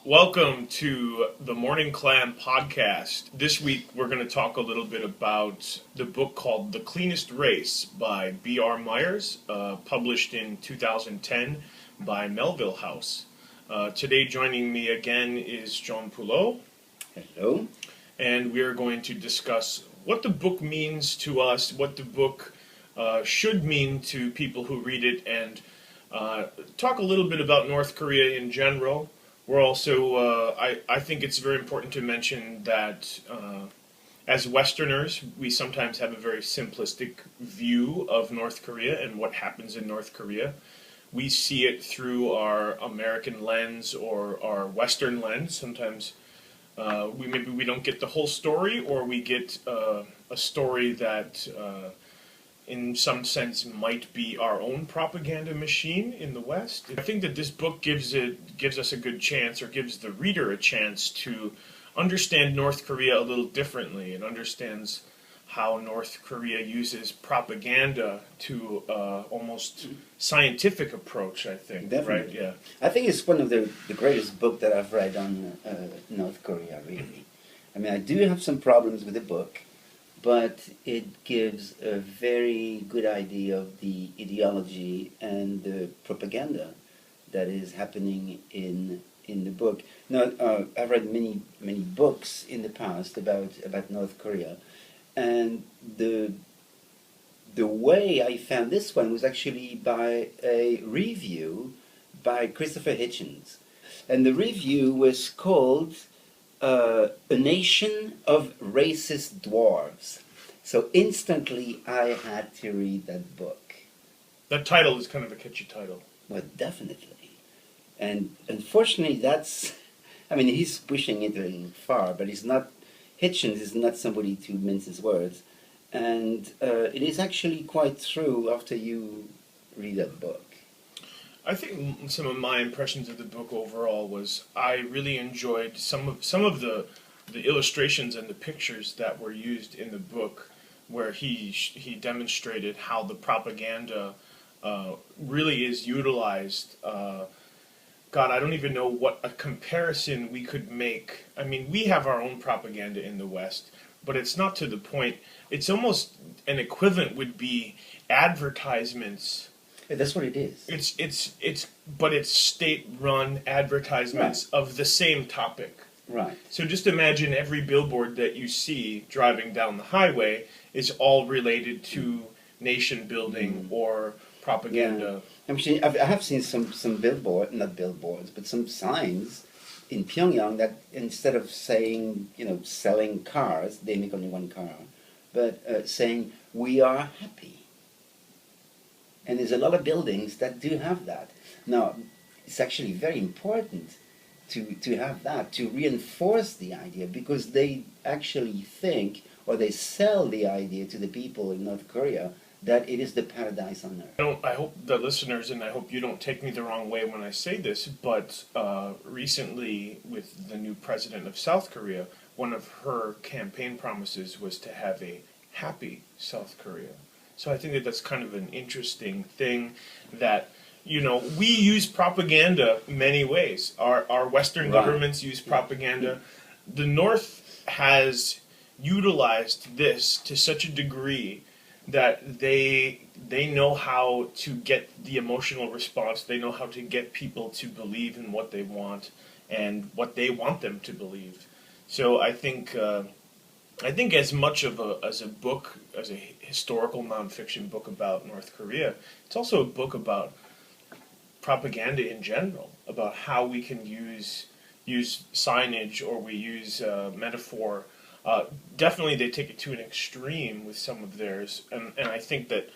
Welcome to the Morning Clam Podcast. This week we're going to talk a little bit about the book called The Cleanest Race by B.R. Meyers, published in 2010 by Melville House. Today joining me again is John Poulot. Hello. And we are going to discuss what the book means to us, what the book should mean to people who read it, and talk a little bit about North Korea in general. We're also, I think it's very important to mention that as Westerners, we sometimes have a very simplistic view of North Korea and what happens in North Korea. We see it through our American lens or our Western lens. Sometimes we don't get the whole story, or we get a story that in some sense might be our own propaganda machine in the West. I think that this book gives us a good chance, or gives the reader a chance, to understand North Korea a little differently, and understands how North Korea uses propaganda to almost scientific approach, I think. Definitely. Right? Yeah. I think it's one of the greatest book that I've read on North Korea, really. I mean, I do have some problems with the book, but it gives a very good idea of the ideology and the propaganda that is happening in the book. Now, I've read many books in the past about North Korea, and the way I found this one was actually by a review by Christopher Hitchens, and the review was called A Nation of Racist Dwarves. So instantly I had to read that book. That title is kind of a catchy title. Well, definitely. And unfortunately he's pushing it very far, but Hitchens is not somebody to mince his words. And it is actually quite true after you read that book. I think some of my impressions of the book overall was I really enjoyed some of the illustrations and the pictures that were used in the book, where he demonstrated how the propaganda really is utilized. God, I don't even know what a comparison we could make. I mean, we have our own propaganda in the West, but it's not to the point. It's almost an equivalent would be advertisements. That's what it is. It's state-run advertisements of the same topic. Right. So just imagine every billboard that you see driving down the highway is all related to nation building or propaganda. Yeah. I have seen some not billboards, but some signs in Pyongyang that instead of saying, selling cars, they make only one car, but saying, we are happy. And there's a lot of buildings that do have that. Now, it's actually very important to have that, to reinforce the idea, because they actually think, or they sell the idea to the people in North Korea, that it is the paradise on earth. I hope the listeners, and I hope you don't take me the wrong way when I say this, but recently with the new president of South Korea, one of her campaign promises was to have a happy South Korea. So I think that that's kind of an interesting thing that, we use propaganda many ways. Our Western governments use propaganda. The North has utilized this to such a degree that they know how to get the emotional response. They know how to get people to believe in what they want and what they want them to believe. So I think as much as a book, as a historical nonfiction book about North Korea, it's also a book about propaganda in general, about how we can use signage, or we use metaphor. Definitely they take it to an extreme with some of theirs, and I think that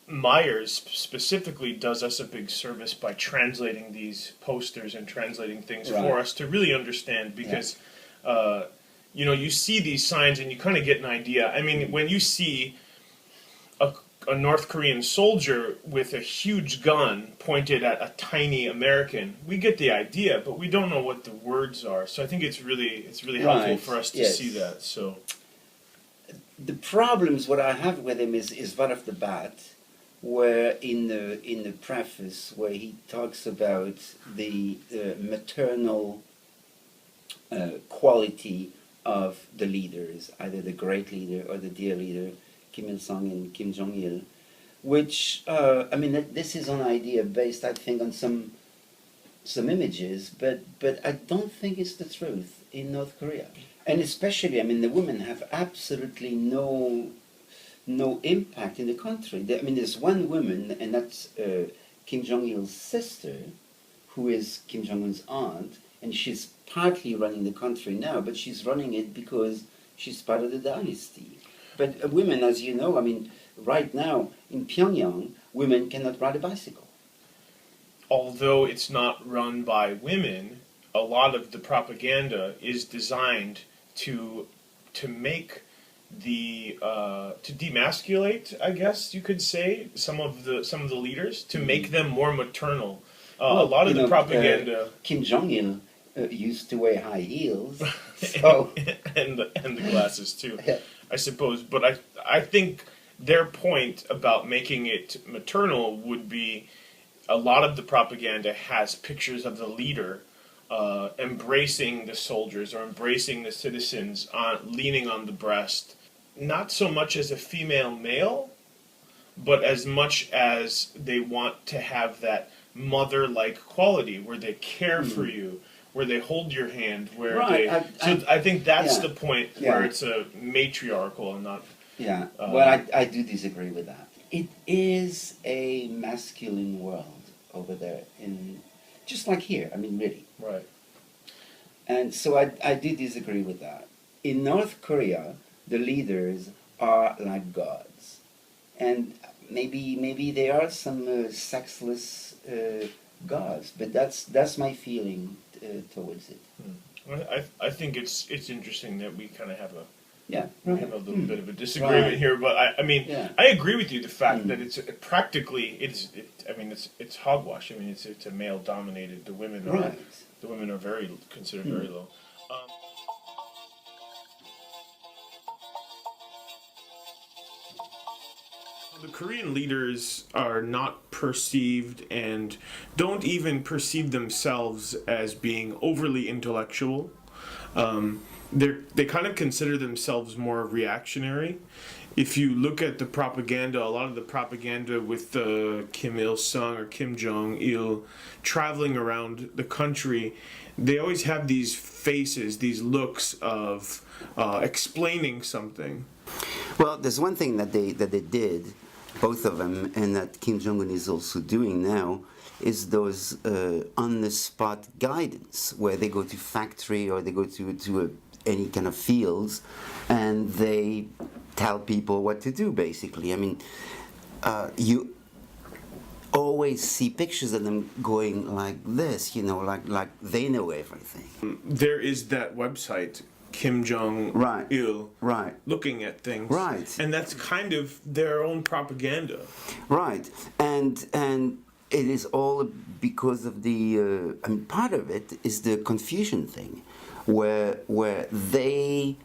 Meyers specifically does us a big service by translating these posters and translating things for us to really understand, because you see these signs and you kind of get an idea. I mean, when you see a North Korean soldier with a huge gun pointed at a tiny American, we get the idea, but we don't know what the words are. So I think it's really helpful for us to see that. So the problems what I have with him is right off the bat, where in the preface where he talks about the maternal quality of the leaders, either the great leader or the dear leader, Kim Il Sung and Kim Jong Il, which this is an idea based, I think, on some images, but I don't think it's the truth in North Korea. And especially, the women have absolutely no impact in the country. There's one woman, and that's Kim Jong Il's sister, who is Kim Jong Un's aunt, and she's partly running the country now, but she's running it because she's part of the dynasty. But women, as you know, right now in Pyongyang, women cannot ride a bicycle. Although it's not run by women, a lot of the propaganda is designed to make to demasculate, I guess you could say, some of the leaders, to make them more maternal. A lot of the propaganda. Kim Jong Il used to wear high heels, so and the glasses too, I suppose. But I think their point about making it maternal would be a lot of the propaganda has pictures of the leader embracing the soldiers or embracing the citizens, leaning on the breast, not so much as a female male, but as much as they want to have that mother-like quality where they care for you, where they hold your hand, where I think that's the point where it's a matriarchal and not... Yeah, well, I do disagree with that. It is a masculine world over there, just like here, really. Right. And so I do disagree with that. In North Korea, the leaders are like gods. And maybe there are some sexless gods, but that's my feeling towards it. I think it's interesting that we kind of have a have a little bit of a disagreement here, but I agree with you. The fact that it's practically it's hogwash. It's a male dominated. The women are very considered very low. The Korean leaders are not perceived and don't even perceive themselves as being overly intellectual. They kind of consider themselves more reactionary. If you look at the propaganda, a lot of the propaganda with Kim Il Sung or Kim Jong Il traveling around the country, they always have these faces, these looks of explaining something. Well, there's one thing that they did, both of them, and that Kim Jong Un is also doing now, is those on-the-spot guidance, where they go to factory or they go to any kind of fields, and they tell people what to do, basically. You always see pictures of them going like this, like they know everything. There is that website, Kim Jong Il, looking at things, and that's kind of their own propaganda, and it is all because of the part of it is the Confucian thing, where they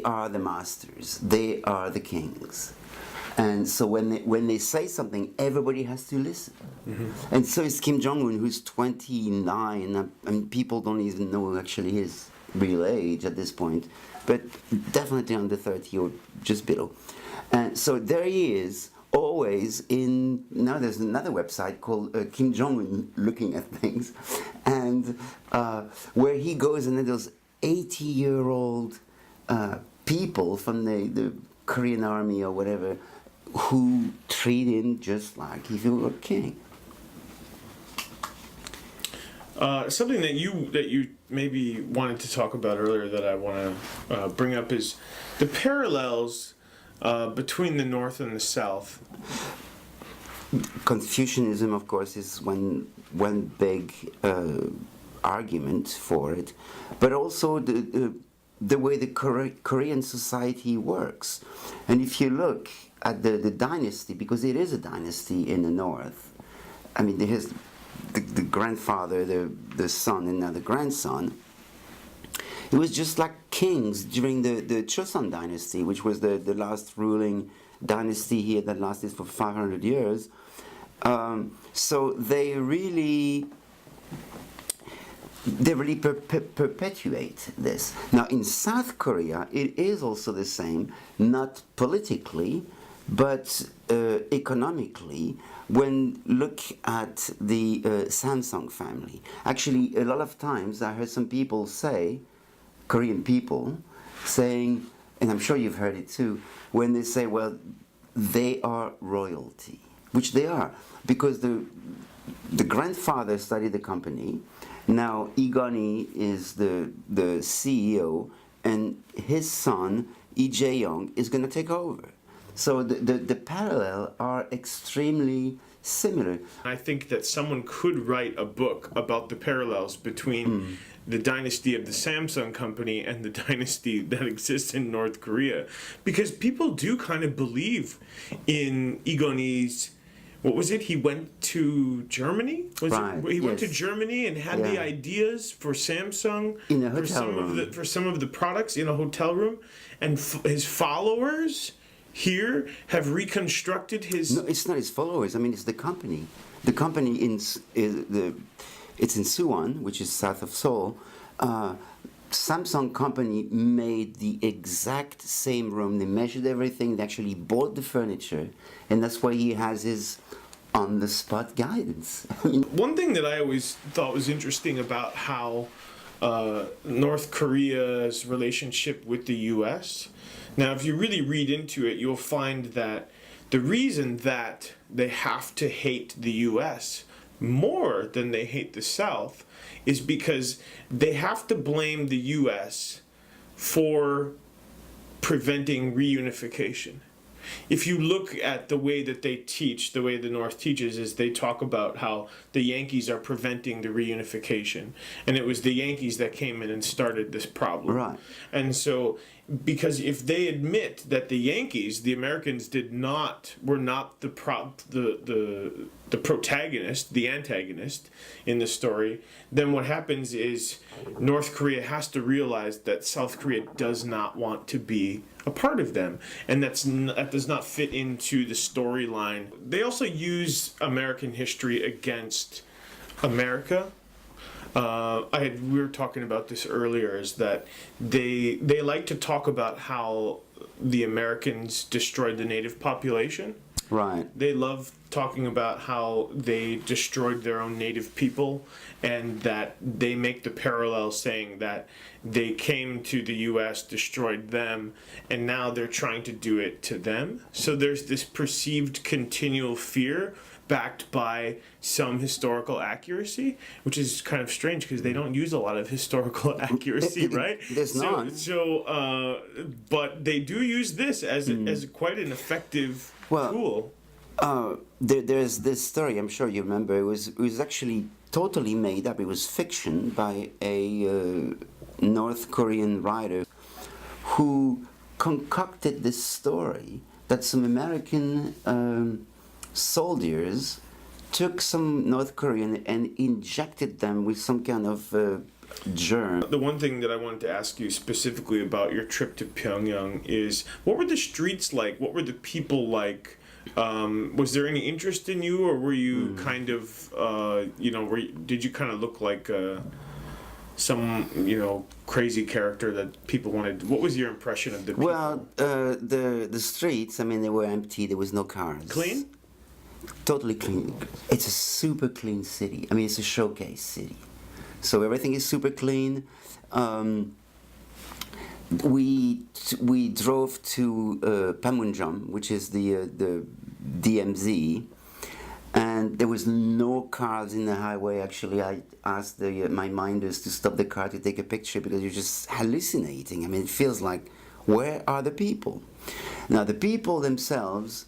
are the masters, they are the kings, and so when they say something, everybody has to listen. And so it's Kim Jong Un, who's 29, and people don't even know actually his real age at this point, but definitely under 30 or just below. And so there he is, always now there's another website called Kim Jong-un looking at things, and where he goes, and then those 80-year-old people from the Korean army or whatever, who treat him just like if he were a king. Something that you maybe wanted to talk about earlier that I want to bring up is the parallels between the North and the South. Confucianism, of course, is one big argument for it, but also the way the Korean society works. And if you look at the dynasty, because it is a dynasty in the North, there's the grandfather, the son, and now the grandson. It was just like kings during the Joseon dynasty, which was the last ruling dynasty here that lasted for 500 years. So they really they really perpetuate this. Now, in South Korea, it is also the same, not politically, but economically. When look at the Samsung family, actually, a lot of times I heard some people say, Korean people, saying, and I'm sure you've heard it too, when they say, well, they are royalty, which they are, because the grandfather started the company. Now Igoni is the CEO, and his son Lee Jae-young is going to take over. So the parallel are extremely similar. I think that someone could write a book about the parallels between the dynasty of the Samsung company and the dynasty that exists in North Korea, because people do kind of believe in Igoni's. What was it? He went to Germany. He went to Germany and had the ideas for Samsung in a hotel room. For some of the products in a hotel room, and his followers here have reconstructed his. No, it's not his followers. I mean, it's the company. The company it's in Suwon, which is south of Seoul. Samsung company made the exact same room. They measured everything. They actually bought the furniture, and that's why he has his on-the-spot guidance. One thing that I always thought was interesting about how North Korea's relationship with the U.S. Now, if you really read into it, you'll find that the reason that they have to hate the U.S. more than they hate the South is because they have to blame the U.S. for preventing reunification. If you look at the way that they teach, the way the North teaches, is they talk about how the Yankees are preventing the reunification. And it was the Yankees that came in and started this problem. Right. And so, because if they admit that the Yankees, the Americans, were not the protagonist, the antagonist in the story, then what happens is North Korea has to realize that South Korea does not want to be a part of them, and that does not fit into the storyline. They also use American history against America. We were talking about this earlier, is that they like to talk about how the Americans destroyed the native population. Right. They love talking about how they destroyed their own native people, and that they make the parallel saying that they came to the U.S., destroyed them, and now they're trying to do it to them. So there's this perceived continual fear backed by some historical accuracy, which is kind of strange because they don't use a lot of historical accuracy, right? There's none. But they do use this as quite an effective tool. There's this story, I'm sure you remember. It was actually totally made up. It was fiction by a North Korean writer who concocted this story that some American soldiers took some North Korean and injected them with some kind of germ. The one thing that I wanted to ask you specifically about your trip to Pyongyang is, what were the streets like? What were the people like? Was there any interest in you, or were you kind of, did you kind of look like some, crazy character that people wanted? What was your impression of the people? Well, the streets, I mean, they were empty. There was no cars. Clean? Totally clean. It's a super clean city. I mean, it's a showcase city. So everything is super clean. We drove to Panmunjom, which is the DMZ, and there was no cars in the highway. Actually, I asked my minders to stop the car to take a picture because you're just hallucinating. I mean, it feels like, where are the people? Now, the people themselves,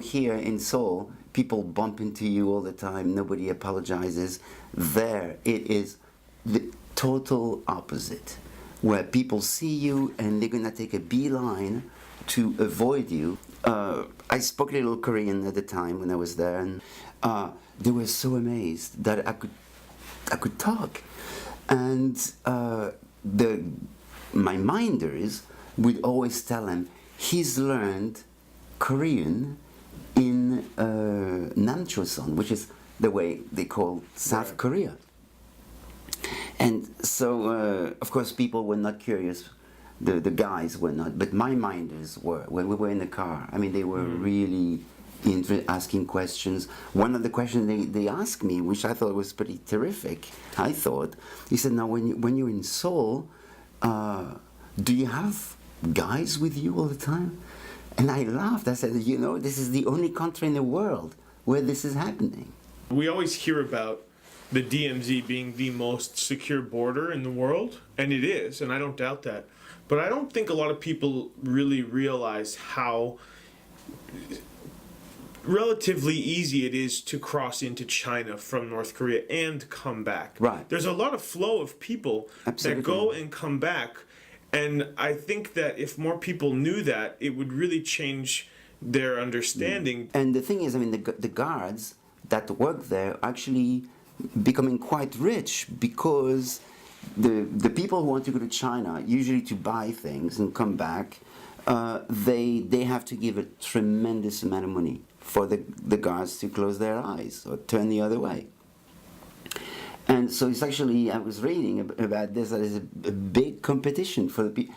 here in Seoul, people bump into you all the time. Nobody apologizes. There, it is the total opposite, where people see you and they're gonna take a beeline to avoid you. I spoke a little Korean at the time when I was there, and they were so amazed that I could talk. And my minders would always tell him he's learned Korean in Namchoson, which is the way they call South Korea. And so, of course, people were not curious. The guys were not, but my minders were. When we were in the car, I mean, they were really asking questions. One of the questions they asked me, which I thought was pretty terrific, I thought, he said, now when you're in Seoul, do you have guys with you all the time? And I laughed. I said, this is the only country in the world where this is happening. We always hear about the DMZ being the most secure border in the world, and it is, and I don't doubt that. But I don't think a lot of people really realize how relatively easy it is to cross into China from North Korea and come back. Right. There's a lot of flow of people Absolutely. that go and come back, and I think that if more people knew that, it would really change their understanding. And the thing is, I mean, the guards that work there are actually becoming quite rich because the people who want to go to China, usually to buy things and come back, they have to give a tremendous amount of money for the guards to close their eyes or turn the other way. And so it's actually, I was reading about this, that is a big competition for the people.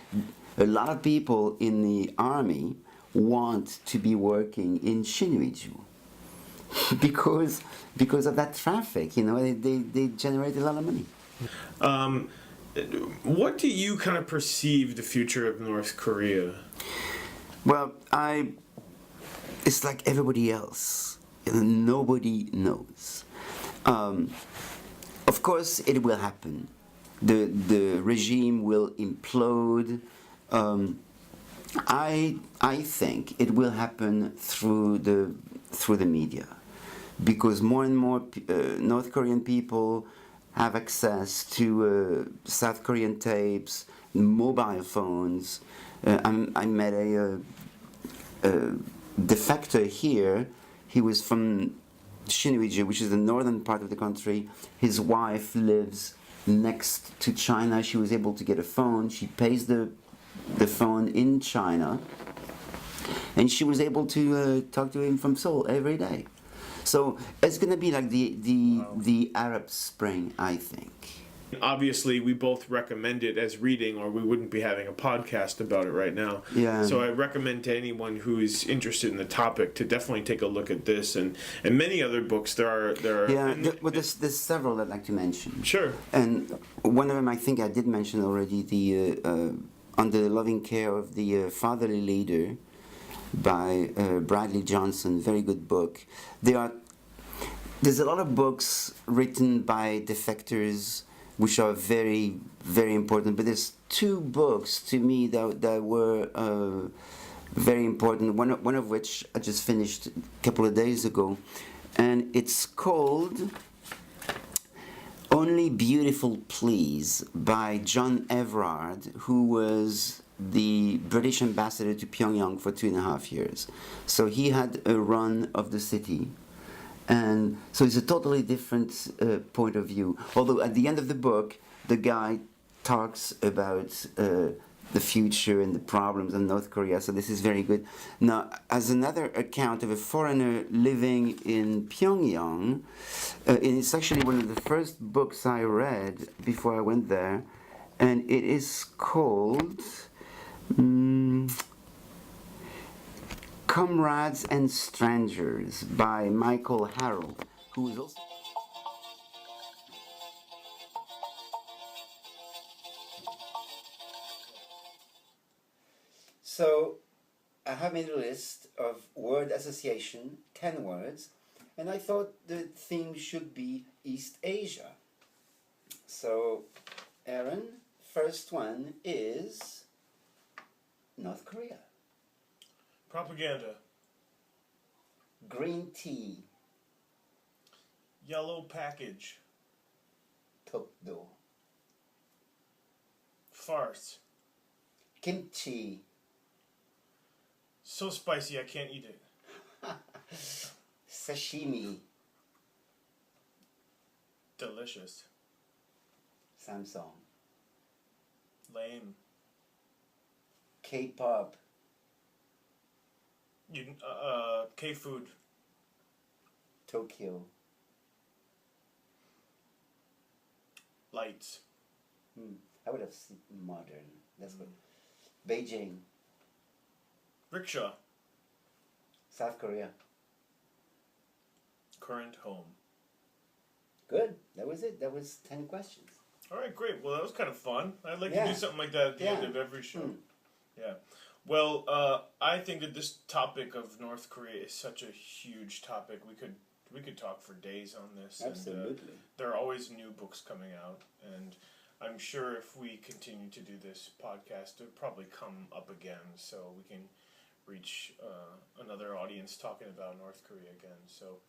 A lot of people in the army want to be working in Shinjuju because of that traffic, they generate a lot of money. What do you kind of perceive the future of North Korea? Well, it's like everybody else. Nobody knows. Of course, it will happen. The regime will implode. I think it will happen through the media, because more and more North Korean people have access to South Korean tapes, mobile phones. I met a defector here. He was from Shinjuju, which is the northern part of the country. His wife lives next to China. She was able to get a phone. She pays the phone in China, and she was able to talk to him from Seoul every day. So it's going to be like the Arab Spring, I think. Obviously, we both recommend it as reading, or we wouldn't be having a podcast about it right now. Yeah. So I recommend to anyone who is interested in the topic to definitely take a look at this and many other books. There are. Yeah, there's several I'd like to mention. Sure. And one of them, I think I did mention already, the Under the Loving Care of the Fatherly Leader by Bradley Johnson. Very good book. There's a lot of books written by defectors which are very, very important, but there's two books to me that were very important, one of which I just finished a couple of days ago, and it's called Only Beautiful Please by John Everard, who was the British ambassador to Pyongyang for 2.5 years. So he had a run of the city. And so it's a totally different point of view. Although at the end of the book, the guy talks about the future and the problems in North Korea. So this is very good. Now, as another account of a foreigner living in Pyongyang, and it's actually one of the first books I read before I went there, and it is called Comrades and Strangers by Michael Harrell, who is also... So, I have made a list of word association, 10 words, and I thought the theme should be East Asia. So, Aaron, first one is North Korea. Propaganda. Green tea. Yellow package. Tokdo. Farce. Kimchi. So spicy I can't eat it. Sashimi. Delicious. Samsung. Lame. K-pop. K-food. Tokyo. Lights. I would have said modern. That's what. Beijing, Rickshaw. South Korea. Current home. Good. That was it. That was 10 questions. All right, great. Well, that was kind of fun. I'd like Yeah. to do something like that at the end of every show. Yeah. Well, I think that this topic of North Korea is such a huge topic. We could talk for days on this. Absolutely. And, there are always new books coming out, and I'm sure if we continue to do this podcast, it'll probably come up again, so we can reach another audience talking about North Korea again. So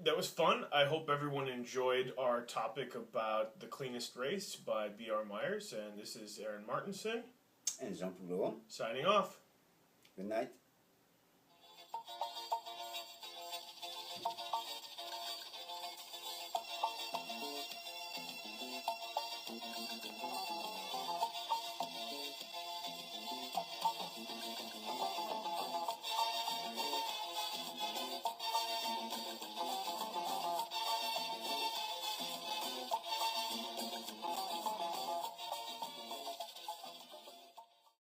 that was fun. I hope everyone enjoyed our topic about The Cleanest Race by B.R. Meyers, and this is Aaron Martinson. And Jean Poulot. Signing off. Good night.